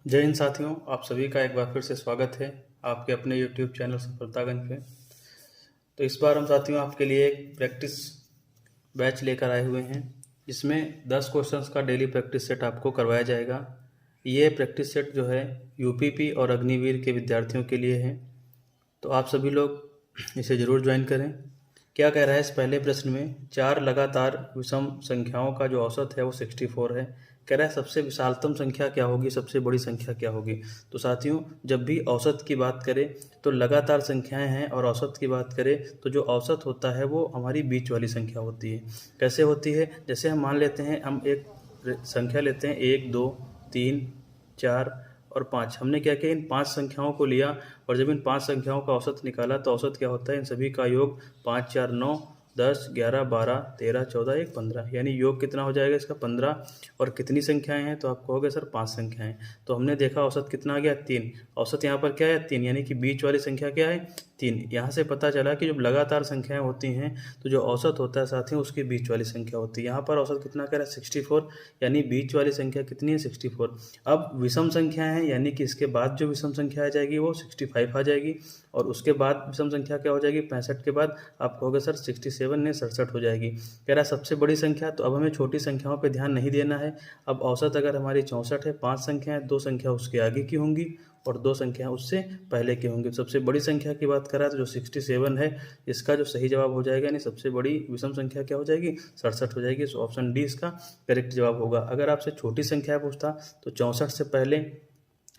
जय हिंद साथियों, आप सभी का एक बार फिर से स्वागत है आपके अपने यूट्यूब चैनल सफलतागंज पे। तो इस बार हम साथियों आपके लिए एक प्रैक्टिस बैच लेकर आए हुए हैं, जिसमें 10 क्वेश्चंस का डेली प्रैक्टिस सेट आपको करवाया जाएगा। ये प्रैक्टिस सेट जो है यूपीपी और अग्निवीर के विद्यार्थियों के लिए है, तो आप सभी लोग इसे ज़रूर ज्वाइन करें। क्या कह रहा है इस पहले प्रश्न में, 4 लगातार विषम संख्याओं का जो औसत है वो 64 है। कह रहा है सबसे विशालतम संख्या क्या होगी, सबसे बड़ी संख्या क्या होगी। तो साथियों, जब भी औसत की बात करें तो लगातार संख्याएं हैं, और औसत की बात करें तो जो औसत होता है वो हमारी बीच वाली संख्या होती है। कैसे होती है, जैसे हम मान लेते हैं, हम एक संख्या लेते हैं 1 2 3 4 और 5। हमने क्या किया, इन 5 संख्याओं को लिया, और जब इन 5 संख्याओं का औसत निकाला तो औसत क्या होता है, इन सभी का योग 5 4 9 10 11 12 13 14 1 15, यानी योग कितना हो जाएगा इसका 15। और कितनी संख्याएं हैं, तो आप कहोगे सर 5 संख्याएं। तो हमने देखा औसत कितना आ गया 3। औसत यहाँ पर क्या है 3, यानी कि बीच वाली संख्या क्या है 3। यहाँ से पता चला कि जब लगातार संख्याएं होती हैं तो जो औसत होता है साथियों उसकी बीच वाली संख्या होती है। यहाँ पर औसत कितना कह रहा है 64, यानी बीच वाली संख्या कितनी है 64। अब विषम संख्या है, यानी कि इसके बाद जो विषम संख्या आ जाएगी वो 65 आ जाएगी, और उसके बाद विषम संख्या क्या हो जाएगी 65 के बाद आप कहोगे सर 67 नहीं 67 हो जाएगी। कह रहा है सबसे बड़ी संख्या, तो अब हमें छोटी संख्याओं पे ध्यान नहीं देना है। अब औसत अगर हमारी 64 है, 5 संख्याएं, 2 संख्या उसके आगे की होंगी और 2 संख्या उससे पहले की होंगी। सबसे बड़ी संख्या की बात करा तो जो 67 है, इसका जो सही जवाब हो जाएगा, यानी सबसे बड़ी विषम संख्या क्या हो जाएगी 67 हो जाएगी। तो ऑप्शन डी इसका करेक्ट जवाब होगा। अगर आपसे छोटी संख्या पूछता तो 64 से पहले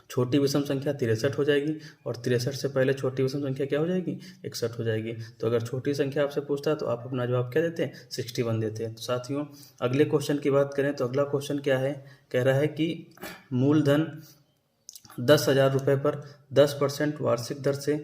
छोटी विषम संख्या 63 हो जाएगी, और 63 से पहले छोटी विषम संख्या क्या हो जाएगी 61 हो जाएगी। तो अगर छोटी संख्या आपसे पूछता है तो आप अपना जवाब क्या देते हैं 61 देते हैं। तो साथियों, अगले क्वेश्चन की बात करें तो अगला क्वेश्चन क्या है, कह रहा है कि मूलधन 10,000 रुपये पर 10% वार्षिक दर से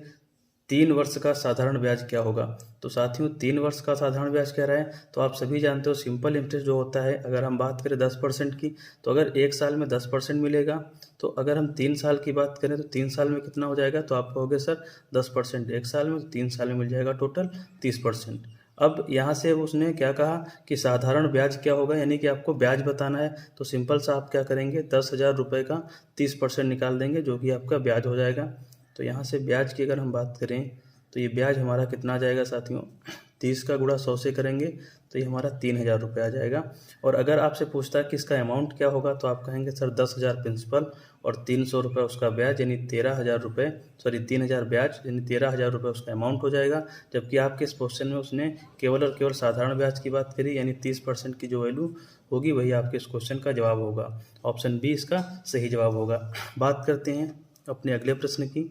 3 वर्ष का साधारण ब्याज क्या होगा। तो साथियों, 3 वर्ष का साधारण ब्याज कह रहा है, तो आप सभी जानते हो सिंपल इंटरेस्ट जो होता है, अगर हम बात करें 10% की, तो अगर 1 साल में 10% मिलेगा, तो अगर हम 3 साल की बात करें तो 3 साल में कितना हो जाएगा, तो आप कहोगे सर 10% 1 साल में, तो 3 साल में मिल जाएगा टोटल 30%। अब यहाँ से उसने क्या कहा कि साधारण ब्याज क्या होगा, यानी कि आपको ब्याज बताना है। तो सिंपल सा आप क्या करेंगे, 10,000 रुपये का 30% निकाल देंगे, जो कि आपका ब्याज हो जाएगा। तो यहाँ से ब्याज की अगर हम बात करें तो ये ब्याज हमारा कितना आ जाएगा साथियों, 30 का गुणा 100 से करेंगे तो ये हमारा 3,000 रुपये आ जाएगा। और अगर आपसे पूछता है कि इसका अमाउंट क्या होगा, तो आप कहेंगे सर 10,000 प्रिंसिपल और 300 रुपये उसका ब्याज, यानी 13,000 रुपये, सॉरी 3,000 ब्याज, यानी 13,000 रुपये उसका अमाउंट हो जाएगा। जबकि आपके इस क्वेश्चन में उसने केवल और केवल साधारण ब्याज की बात करी, यानी 30% की जो वैल्यू होगी वही आपके इस क्वेश्चन का जवाब होगा। ऑप्शन बी इसका सही जवाब होगा। बात करते हैं अपने अगले प्रश्न की।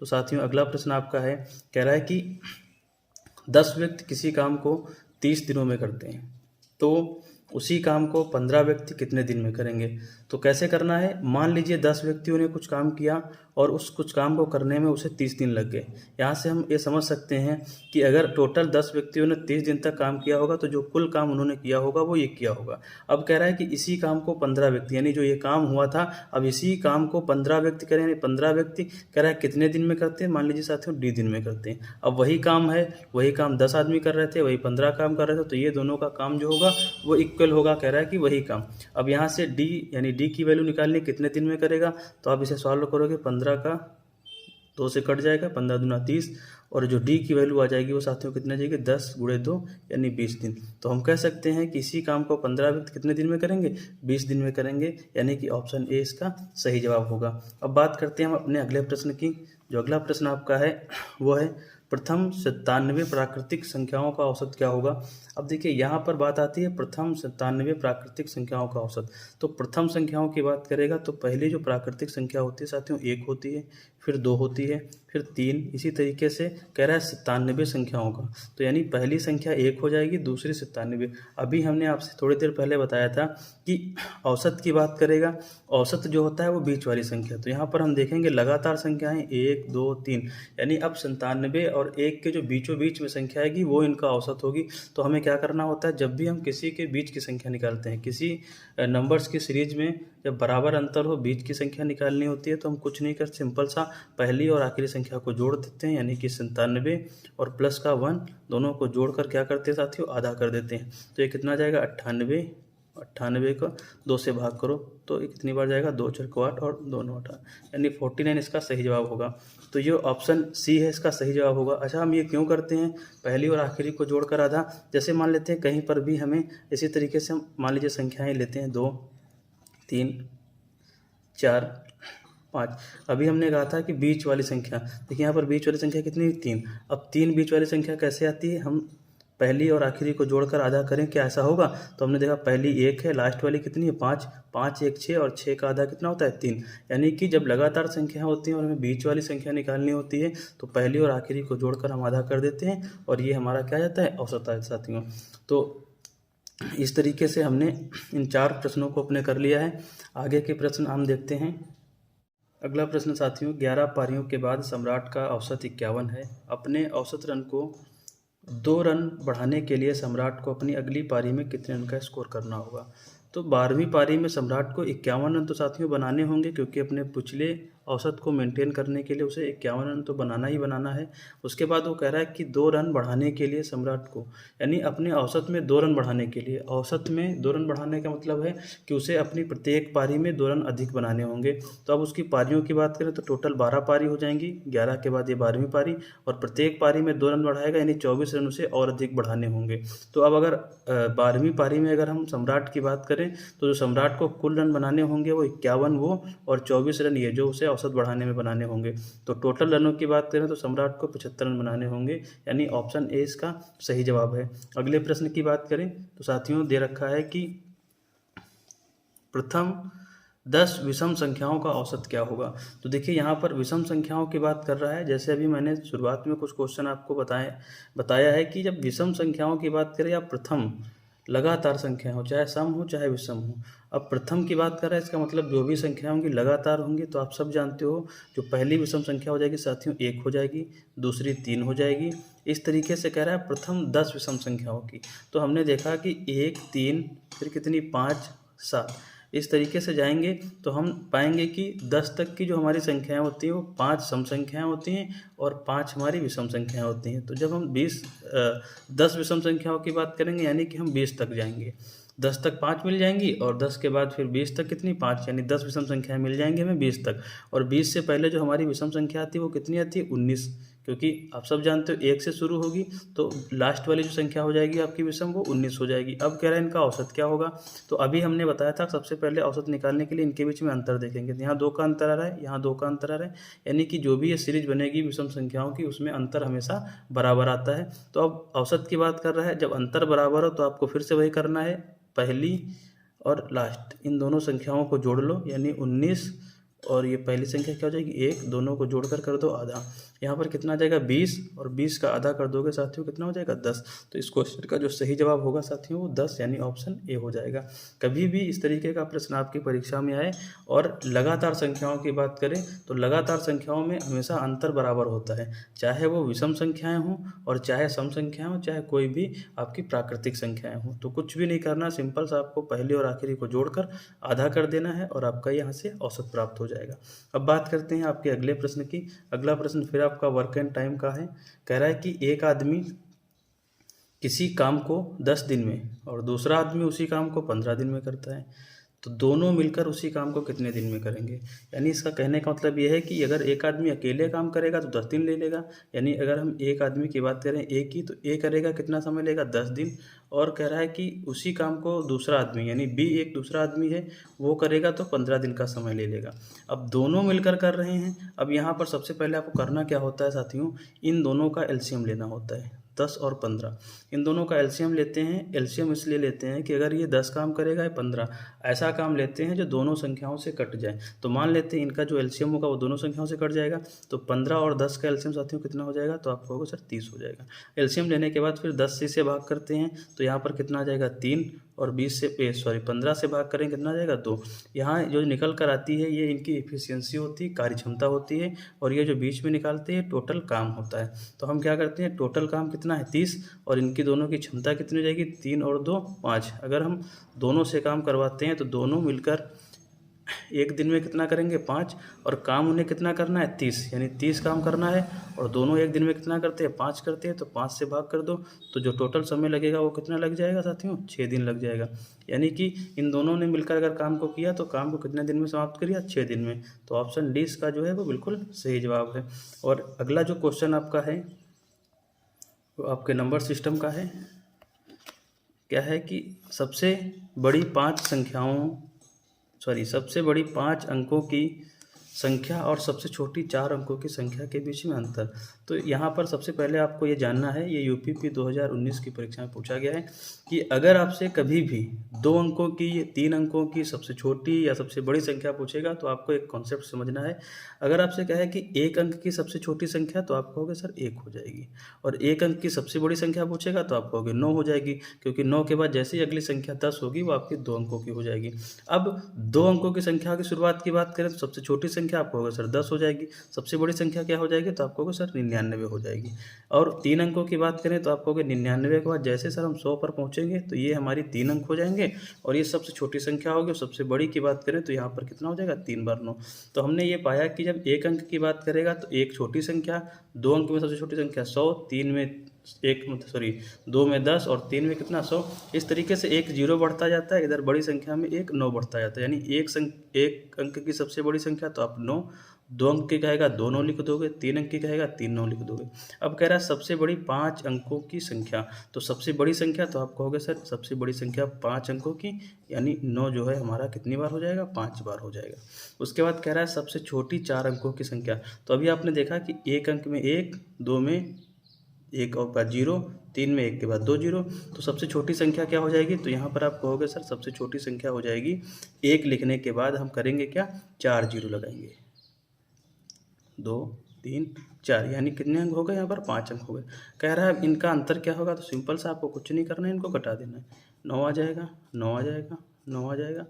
तो साथियों, अगला प्रश्न आपका है, कह रहा है कि 10 व्यक्ति किसी काम को 30 दिनों में करते हैं, तो उसी काम को 15 व्यक्ति कितने दिन में करेंगे। तो कैसे करना है, मान लीजिए 10 व्यक्तियों ने कुछ काम किया और उस कुछ काम को करने में उसे 30 दिन लग गए। यहाँ से हम ये समझ सकते हैं कि अगर टोटल 10 व्यक्तियों ने 30 दिन तक काम किया होगा तो जो कुल काम उन्होंने किया होगा वो ये किया होगा। अब कह रहा है कि इसी काम को 15 व्यक्ति, यानी जो ये काम हुआ था, अब इसी काम को 15 व्यक्ति करें, यानी 15 व्यक्ति कह रहा है कितने दिन में करते हैं, मान लीजिए साथियों डी दिन में करते हैं। अब वही काम है, वही काम 10 आदमी कर रहे थे, वही 15 काम कर रहे थे, तो ये दोनों का काम जो होगा वो इक्वल होगा। कह रहा है कि वही काम। अब यहाँ से डी, यानी डी की वैल्यू निकालनी कितने दिन में करेगा, तो आप इसे सॉल्व करोगे, 15 का 2 से कट जाएगा, 15 दूना 30, और जो डी की वैल्यू आ जाएगी वो साथियों कितनी आ जाएगी 10 गुणे 2, यानी 20 दिन। तो हम कह सकते हैं कि इसी काम को 15 व्यक्ति कितने दिन में करेंगे 20 दिन में करेंगे, यानी कि ऑप्शन ए इसका सही जवाब होगा। अब बात करते हैं हम अपने अगले प्रश्न की। जो अगला प्रश्न आपका है वो है, प्रथम 97 प्राकृतिक संख्याओं का औसत क्या होगा। अब देखिए यहाँ पर बात आती है प्रथम 97 प्राकृतिक संख्याओं का औसत। तो प्रथम संख्याओं की बात करेगा तो पहली जो प्राकृतिक संख्या होती है साथियों 1 होती है, फिर 2 होती है, फिर 3, इसी तरीके से कह रहा है 97 संख्याओं का। तो यानी पहली संख्या 1 हो जाएगी, दूसरी 97। अभी हमने आपसे थोड़ी देर पहले बताया था कि औसत की बात करेगा, औसत जो होता है वो बीच वाली संख्या। तो यहाँ पर हम देखेंगे लगातार संख्याएं 1 2 3, यानी अब 97 और 1 के जो बीचों बीच में संख्या आएगी वो इनका औसत होगी। तो हमें क्या करना होता है, जब भी हम किसी के बीच की संख्या निकालते हैं, किसी नंबर्स की सीरीज में जब बराबर अंतर हो, बीच की संख्या निकालनी होती है, तो हम कुछ नहीं कर, सिंपल सा पहली और आखिरी संख्या को जोड़ देते हैं, यानी कि 97 और प्लस का 1 दोनों को जोड़कर क्या करते हैं साथियों आधा कर देते हैं। तो ये कितना जाएगा 98 98 को 2 से भाग करो तो ये कितनी बार जाएगा, 2 4 8 और 2 9 18, यानी 49 इसका सही जवाब होगा। तो ये ऑप्शन सी है इसका सही जवाब होगा। अच्छा, हम ये क्यों करते हैं, पहली और आखिरी को जोड़कर आधा। जैसे मान लेते हैं कहीं पर भी हमें इसी तरीके से हम मान लीजिए संख्याएं लेते हैं 2 3 4 5। अभी हमने कहा था कि बीच वाली संख्या, देखिए यहाँ पर बीच वाली संख्या कितनी, 3। अब 3 बीच वाली संख्या कैसे आती है, हम पहली और आखिरी को जोड़कर आधा करें, क्या ऐसा होगा। तो हमने देखा पहली 1 है, लास्ट वाली कितनी है 5, 5 1 6 और 6 का आधा कितना होता है 3। यानी कि जब लगातार संख्या होती हैं और हमें बीच वाली संख्या निकालनी होती है तो पहली और आखिरी को जोड़कर हम आधा कर देते हैं और ये हमारा क्या जाता है, औसत आ साथियों। तो इस तरीके से हमने इन 4 प्रश्नों को अपने कर लिया है। आगे के प्रश्न हम देखते हैं। अगला प्रश्न साथियों, 11 पारियों के बाद सम्राट का औसत 51 है। अपने औसत रन को 2 रन बढ़ाने के लिए सम्राट को अपनी अगली पारी में कितने रन का स्कोर करना होगा। तो 12वीं पारी में सम्राट को 51 रन तो साथियों बनाने होंगे, क्योंकि अपने पिछले औसत को मेंटेन करने के लिए उसे 51 रन तो बनाना ही बनाना है। उसके बाद वो कह रहा है कि 2 रन बढ़ाने के लिए सम्राट को, यानी अपने औसत में 2 रन बढ़ाने के लिए, औसत में 2 रन बढ़ाने का मतलब है कि उसे अपनी प्रत्येक पारी में 2 रन अधिक बनाने होंगे। तो अब उसकी पारियों की बात करें तो टोटल 12 पारी हो जाएंगी, 11 के बाद ये 12वीं पारी, और प्रत्येक पारी में 2 रन बढ़ाएगा, यानी 24 रन उसे और अधिक बढ़ाने होंगे। तो अब अगर 12वीं पारी में अगर हम सम्राट की बात करें तो जो सम्राट को कुल रन बनाने होंगे वो 51 वो और 24 रन ये जो उसे औसत बढ़ाने में बनाने होंगे। तो टोटल रनों की बात करें तो सम्राट को 75 रन बनाने होंगे, यानी ऑप्शन ए इसका सही जवाब है। अगले प्रश्न की बात करें तो साथियों दे रखा है कि प्रथम 10 विषम संख्याओं का औसत क्या होगा। तो देखिए यहाँ पर विषम संख्याओं की बात कर रहा है। जैसे अभी मैंने शुरुआत में कुछ क्वेश्चन आपको बताया है कि जब विषम संख्याओं की बात करें या प्रथम लगातार संख्या हो, चाहे सम हो चाहे विषम हो। अब प्रथम की बात कर रहा है, इसका मतलब जो भी संख्या होंगी लगातार होंगी। तो आप सब जानते हो जो पहली विषम संख्या हो जाएगी साथियों 1 हो जाएगी, दूसरी 3 हो जाएगी। इस तरीके से कह रहा है प्रथम 10 विषम संख्याओं की। तो हमने देखा कि 1 3 फिर कितनी 5 7, इस तरीके से जाएंगे तो हम पाएंगे कि 10 तक की जो हमारी संख्याएं होती हैं वो 5 सम संख्याएं होती हैं और 5 हमारी विषम संख्याएं होती हैं। तो जब हम 10 विषम संख्याओं की बात करेंगे यानी कि हम 20 तक जाएंगे। 10 तक 5 मिल जाएंगी और 10 के बाद फिर 20 तक कितनी 5, यानी 10 विषम संख्याएं मिल जाएंगी हमें 20 तक। और 20 से पहले जो हमारी विषम संख्या आती है वो कितनी आती है 19, क्योंकि आप सब जानते हो 1 से शुरू होगी तो लास्ट वाली जो संख्या हो जाएगी आपकी विषम वो 19 हो जाएगी। अब कह रहा है इनका औसत क्या होगा। तो अभी हमने बताया था सबसे पहले औसत निकालने के लिए इनके बीच में अंतर देखेंगे। यहाँ 2 का अंतर आ रहा है, यहाँ 2 का अंतर आ रहा है, यानी कि जो भी ये सीरीज बनेगी विषम संख्याओं की उसमें अंतर हमेशा बराबर आता है। तो अब औसत की बात कर रहा है, जब अंतर बराबर हो तो आपको फिर से वही करना है, पहली और लास्ट इन दोनों संख्याओं को जोड़ लो, यानी 19 और ये पहली संख्या क्या हो जाएगी 1, दोनों को जोड़कर कर दो आधा। यहाँ पर कितना आ जाएगा 20 और 20 का आधा कर दोगे साथियों कितना हो जाएगा 10। तो इस क्वेश्चन का जो सही जवाब होगा साथियों वो 10 यानी ऑप्शन ए हो जाएगा। कभी भी इस तरीके का प्रश्न आपकी परीक्षा में आए और लगातार संख्याओं की बात करें तो लगातार संख्याओं में हमेशा अंतर बराबर होता है, चाहे वो विषम संख्याएं हों और चाहे सम संख्याएं हों, चाहे कोई भी आपकी प्राकृतिक संख्याएं हों। तो कुछ भी नहीं करना, सिंपल सा आपको पहले और आखिरी को जोड़कर आधा कर देना है और आपका यहाँ से औसत प्राप्त हो जाएगा। अब बात करते हैं आपके अगले प्रश्न की। अगला प्रश्न फिर आपका वर्क एंड टाइम का है। कह रहा है कि एक आदमी किसी काम को 10 दिन में और दूसरा आदमी उसी काम को 15 दिन में करता है, तो दोनों मिलकर उसी काम को कितने दिन में करेंगे। यानी इसका कहने का मतलब ये है कि अगर एक आदमी अकेले काम करेगा तो 10 दिन ले लेगा, यानी अगर हम एक आदमी की बात करें एक ही, तो ए करेगा कितना समय लेगा 10 दिन। और कह रहा है कि उसी काम को दूसरा आदमी यानी बी एक दूसरा आदमी है वो करेगा तो 15 दिन का समय ले लेगा। अब दोनों मिलकर कर रहे हैं। अब यहाँ पर सबसे पहले आपको करना क्या होता है साथियों, इन दोनों का एलसीएम लेना होता है। 10 और 15 इन दोनों का एलसीएम लेते हैं। एलसीएम इसलिए लेते हैं कि अगर ये 10 काम करेगा या 15, ऐसा काम लेते हैं जो दोनों संख्याओं से कट जाए। तो मान लेते हैं इनका जो एलसीएम होगा वो दोनों संख्याओं से कट जाएगा, तो 15 और 10 का एलसीएम साथियों कितना हो जाएगा, तो आपको होगा सर 30 हो जाएगा। एलसीएम लेने के बाद फिर 10 से भाग करते हैं तो यहाँ पर कितना आ जाएगा 3 और 15 से भाग करें कितना आ जाएगा 2। यहाँ जो निकल कर आती है ये इनकी एफिशिएंसी होती है, कार्य क्षमता होती है, और ये जो बीच में निकालते हैं टोटल काम होता है। तो हम क्या करते हैं, टोटल काम कितना है 30 और इनकी दोनों की क्षमता कितनी हो जाएगी 3 और 2 5। अगर हम दोनों से काम करवाते हैं तो दोनों मिलकर एक दिन में कितना करेंगे 5, और काम उन्हें कितना करना है 30, यानी 30 काम करना है, और दोनों एक दिन में कितना करते हैं 5 करते हैं, तो 5 से भाग कर दो, तो जो टोटल समय लगेगा वो कितना लग जाएगा साथियों 6 दिन लग जाएगा। यानी कि इन दोनों ने मिलकर अगर काम को किया तो काम को कितने दिन में समाप्त करिए 6 दिन में। तो ऑप्शन डी इसका जो है वो बिल्कुल सही जवाब है। और अगला जो क्वेश्चन आपका है वो आपके नंबर सिस्टम का है। क्या है कि सबसे बड़ी 5 अंकों की संख्या और सबसे छोटी 4 अंकों की संख्या के बीच में अंतर। तो यहाँ पर सबसे पहले आपको ये जानना है, ये यूपीपी 2019 की परीक्षा में पूछा गया है कि अगर आपसे कभी भी 2 अंकों की, 3 अंकों की सबसे छोटी या सबसे बड़ी संख्या पूछेगा तो आपको एक कॉन्सेप्ट समझना है। अगर आपसे कहे कि 1 अंक की सबसे छोटी संख्या तो आप कहोगे सर 1 हो जाएगी, और 1 अंक की सबसे बड़ी संख्या पूछेगा तो आप कहोगे 9 हो जाएगी, क्योंकि 9 के बाद जैसे ही अगली संख्या 10 होगी वो आपकी 2 अंकों की हो जाएगी। अब 2 अंकों की संख्या की शुरुआत की बात करें तो सबसे छोटी संख्या आप कहोगे सर 10 हो जाएगी, सबसे बड़ी संख्या क्या हो जाएगी तो आप कहोगे सर 99 हो जाएगी। और 3 अंकों की बात करें तो आप कहोगे 99 के बाद जैसे सर हम 100 पर पहुंचेंगे तो ये हमारी 3 अंक हो जाएंगे, और ये सबसे छोटी संख्या होगी। सबसे बड़ी की बात करें तो यहाँ पर कितना हो जाएगा 3 बार 9। तो हमने ये पाया कि जब 1 अंक की बात करेगा तो एक छोटी संख्या, 2 अंक में सबसे छोटी संख्या 100, 2 में 10 और 3 में कितना 100। इस तरीके से एक 0 बढ़ता जाता है, इधर बड़ी संख्या में एक 9 बढ़ता जाता है, यानी एक अंक की सबसे बड़ी संख्या तो आप 9, 2 अंक की कहेगा 2 9 लिख दोगे, 3 अंक की कहेगा 3 9 लिख दोगे। अब कह रहा है सबसे बड़ी 5 अंकों की संख्या, तो सबसे बड़ी संख्या तो आप कहोगे सर सबसे बड़ी संख्या 5 अंकों की, यानी 9 जो है हमारा कितनी बार हो जाएगा 5 बार हो जाएगा। उसके बाद कह रहा है सबसे छोटी 4 अंकों की संख्या। तो अभी आपने देखा कि 1 अंक में 1, 2 में 1 और बाद 0, 3 में 1 के बाद 2 0, तो सबसे छोटी संख्या क्या हो जाएगी। तो यहाँ पर आप कहोगे सर सबसे छोटी संख्या हो जाएगी 1 लिखने के बाद हम करेंगे क्या 4 0 लगाएंगे, 2 3 4, यानी कितने अंक हो गए यहाँ पर 5 अंक हो गए। कह रहा है इनका अंतर क्या होगा, तो सिंपल सा आपको कुछ नहीं करना है, इनको घटा देना है। 9 आ जाएगा, 9 आ जाएगा, 9 आ जाएगा,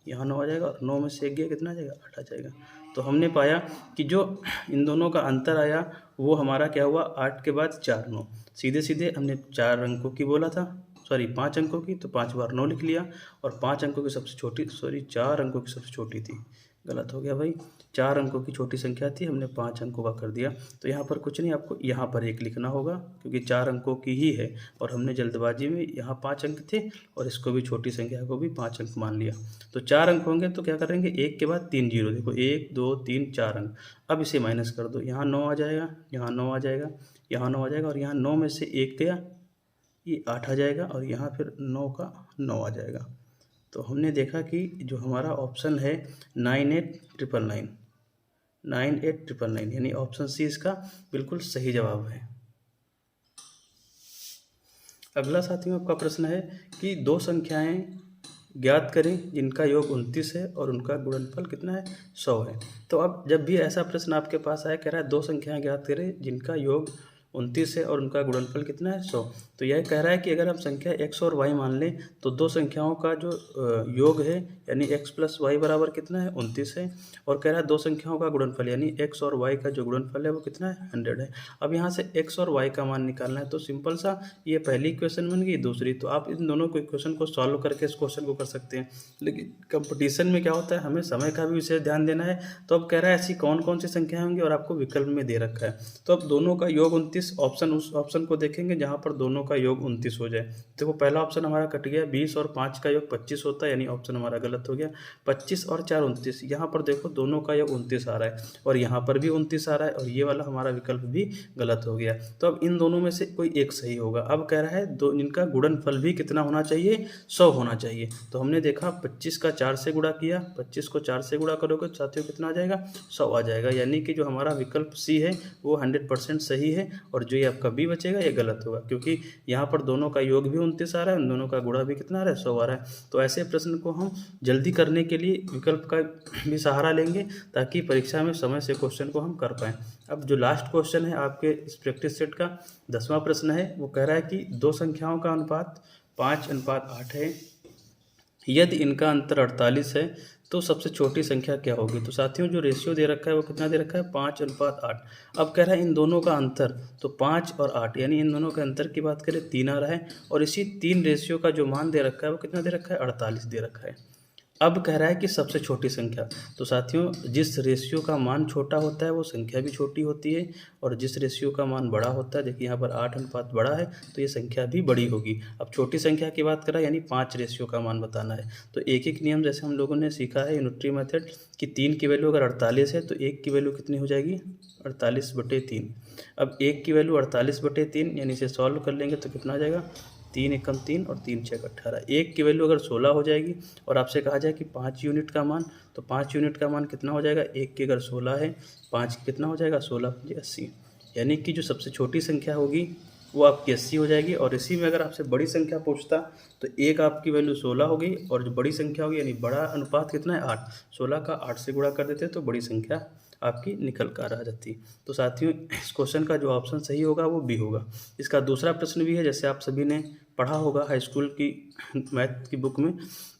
यहाँ 9 आ जाएगा, और 9 में से 1 गया कितना आ जाएगा 8 आ जाएगा। तो हमने पाया कि जो इन दोनों का अंतर आया वो हमारा क्या हुआ 8 के बाद 4 9। सीधे सीधे हमने 4 अंकों की बोला था, 5 अंकों की, तो 5 बार 9 लिख लिया, और 5 अंकों की सबसे छोटी 4 अंकों की सबसे छोटी थी, गलत हो गया भाई, 4 अंकों की छोटी संख्या थी, हमने 5 अंकों का कर दिया। तो यहाँ पर कुछ नहीं, आपको यहाँ पर 1 लिखना होगा क्योंकि 4 अंकों की ही है, और हमने जल्दबाजी में यहाँ 5 अंक थे और इसको भी छोटी संख्या को भी 5 अंक मान लिया। तो 4 अंक होंगे तो क्या करेंगे 1 के बाद 3 0, देखो 1 2 3 4 अंक। अब इसे माइनस कर दो, यहाँ 9 आ जाएगा, यहाँ 9 आ जाएगा, यहाँ 9 आ जाएगा, और यहाँ 9 में से 1 गया, ये 8 आ जाएगा, और यहाँ फिर 9 का 9 आ जाएगा। तो हमने देखा कि जो हमारा ऑप्शन है 98999, 98999, यानी ऑप्शन सी इसका बिल्कुल सही जवाब है। अगला साथियों आपका प्रश्न है कि 2 संख्याएं ज्ञात करें जिनका योग 29 है और उनका गुणनफल कितना है 100 है। तो अब जब भी ऐसा प्रश्न आपके पास आया, कह रहा है 2 संख्याएं ज्ञात करें जिनका योग 29 है और उनका गुणनफल कितना है 100, तो यह कह रहा है कि अगर हम संख्या x और y मान लें तो 2 संख्याओं का जो योग है यानी x प्लस वाई बराबर कितना है 29 है, और कह रहा है 2 संख्याओं का गुणनफल यानी x और y का जो गुणनफल है वो कितना है 100 है। अब यहाँ से x और y का मान निकालना है, तो सिंपल सा ये पहली इक्वेशन बन गई, दूसरी, तो आप इन दोनों को इक्वेशन को सॉल्व करके इस क्वेश्चन को कर सकते हैं। लेकिन कंपटीशन में क्या होता है, हमें समय का भी विशेष ध्यान देना है। तो अब कह रहा है ऐसी कौन कौन सी संख्याएं होंगी और आपको विकल्प में दे रखा है। तो अब दोनों का योग 29, ऑप्शन उस ऑप्शन को देखेंगे जहां पर दोनों का योग 29 हो जाए। देखो पहला ऑप्शन हमारा कट गया, 20 और 5 का योग 25 होता है, यानी ऑप्शन हमारा गलत हो गया। 25 और 4 29, यहाँ पर देखो दोनों का योग 29 आ रहा है और यहाँ पर भी 29 आ रहा है, और ये वाला हमारा विकल्प भी गलत हो गया। तो अब इन दोनों में से कोई एक सही होगा। अब कह रहा है दो इनका गुणनफल भी कितना होना चाहिए 100 होना चाहिए। तो हमने देखा 25 का 4 से गुणा किया, 25 को 4 से गुणा करोगे तो साथियों कितना आ जाएगा 100 आ जाएगा, यानी कि जो हमारा विकल्प सी है वो 100% सही है, और जो ये आपका बी बचेगा ये गलत होगा, क्योंकि यहाँ पर दोनों का योग भी 29 आ रहा है, उन दोनों का गुणा भी कितना आ रहा है 100 आ रहा है। तो ऐसे प्रश्न को हम जल्दी करने के लिए विकल्प का भी सहारा लेंगे ताकि परीक्षा में समय से क्वेश्चन को हम कर पाएँ। अब जो लास्ट क्वेश्चन है आपके इस प्रैक्टिस सेट का 10वां प्रश्न है, वो कह रहा है कि 2 संख्याओं का अनुपात 5:8 है, यदि इनका अंतर 48 है तो सबसे छोटी संख्या क्या होगी। तो साथियों जो रेशियो दे रखा है वो कितना दे रखा है 5:8। अब कह रहा है इन दोनों का अंतर, तो 5 और 8 यानी इन दोनों के अंतर की बात करें 3 आ रहा है, और इसी 3 रेशियो का जो मान दे रखा है वो कितना दे रखा है 48 दे रखा है। अब कह रहा है कि सबसे छोटी संख्या। तो साथियों, जिस रेशियो का मान छोटा होता है वो संख्या भी छोटी होती है, और जिस रेशियो का मान बड़ा होता है, देखिए यहाँ पर 8 अनुपात बड़ा है तो ये संख्या भी बड़ी होगी। अब छोटी संख्या की बात करें यानी 5 रेशियो का मान बताना है, तो एक एक नियम जैसे हम लोगों ने सीखा है यूनिटरी मेथड कि 3 की वैल्यू अगर 48 है तो 1 की वैल्यू कितनी हो जाएगी, 48/3। अब 1 की वैल्यू 48/3 यानी इसे सॉल्व कर लेंगे तो कितना आ जाएगा, 3 एकम 3 और 3 छक 18। 1 की वैल्यू अगर 16 हो जाएगी और आपसे कहा जाए कि 5 यूनिट का मान, तो 5 यूनिट का मान कितना हो जाएगा, 1 की अगर 16 है, 5 की कितना हो जाएगा, 16 5 80। यानी कि जो सबसे छोटी संख्या होगी वो आपकी 80 हो जाएगी। और इसी में अगर आपसे बड़ी संख्या पूछता तो एक आपकी वैल्यू 16 हो गई, और जो बड़ी संख्या होगी यानी बड़ा अनुपात कितना है, 8, 16 का 8 से गुणा कर देते तो बड़ी संख्या आपकी निकल कर आ जाती। तो साथियों, इस क्वेश्चन का जो ऑप्शन सही होगा वो बी होगा। इसका दूसरा प्रश्न भी है, जैसे आप सभी ने पढ़ा होगा हाई स्कूल की मैथ की बुक में,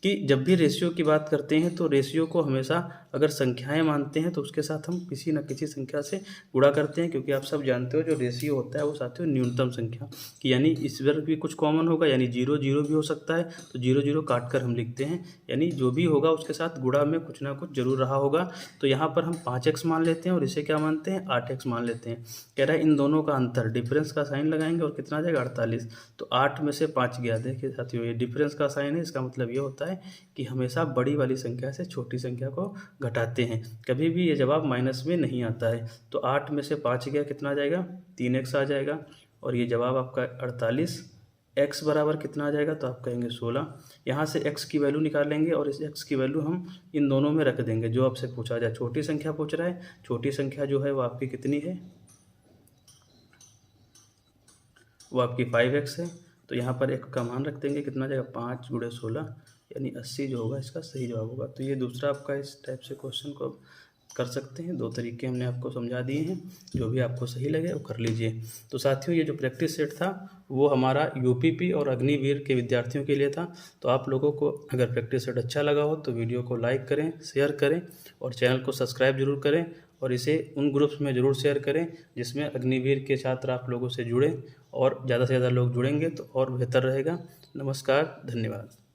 कि जब भी रेशियो की बात करते हैं तो रेशियो को हमेशा अगर संख्याएं मानते हैं तो उसके साथ हम किसी न किसी संख्या से गुणा करते हैं, क्योंकि आप सब जानते हो जो रेशियो होता है वो साथियों न्यूनतम संख्या कि यानी इस वर्ग भी कुछ कॉमन होगा, यानी 0 0 भी हो सकता है तो 0 0 काट कर हम लिखते हैं, यानी जो भी होगा उसके साथ गुणा में कुछ ना कुछ जरूर रहा होगा। तो यहाँ पर हम 5x मान लेते हैं और इसे क्या मानते हैं, 8x मान लेते हैं। कह रहा है इन दोनों का अंतर, डिफरेंस का साइन लगाएंगे और कितना आ जाएगा, 48। तो 8 में से 5 गया। देखिए साथियों, ये डिफरेंस का साइन है, इसका मतलब ये होता है कि हमेशा बड़ी वाली संख्या से छोटी संख्या को घटाते हैं, कभी भी ये जवाब माइनस में नहीं आता है। तो 8 में से 5 गया, कितना आ जाएगा, 3x आ जाएगा, और ये जवाब आपका 48। x बराबर कितना आ जाएगा, तो आप कहेंगे 16। यहाँ से x की वैल्यू निकालेंगे और इस x की वैल्यू हम इन दोनों में रख देंगे जो आपसे पूछा जाए। छोटी संख्या पूछ रहा है, छोटी संख्या जो है वो आपकी कितनी है, वो आपकी 5x है। तो यहाँ पर एक का मान रख देंगे, कितना आ जाएगा, 5 × 16 यानी 80 जो होगा इसका सही जवाब होगा। तो ये दूसरा आपका इस टाइप से क्वेश्चन को कर सकते हैं। 2 तरीके हमने आपको समझा दिए हैं, जो भी आपको सही लगे वो कर लीजिए। तो साथियों, ये जो प्रैक्टिस सेट था वो हमारा यूपीपी और अग्निवीर के विद्यार्थियों के लिए था। तो आप लोगों को अगर प्रैक्टिस सेट अच्छा लगा हो तो वीडियो को लाइक करें, शेयर करें और चैनल को सब्सक्राइब जरूर करें, और इसे उन ग्रुप्स में ज़रूर शेयर करें जिसमें अग्निवीर के छात्र आप लोगों से जुड़ें, और ज़्यादा से ज़्यादा लोग जुड़ेंगे तो और बेहतर रहेगा। नमस्कार, धन्यवाद।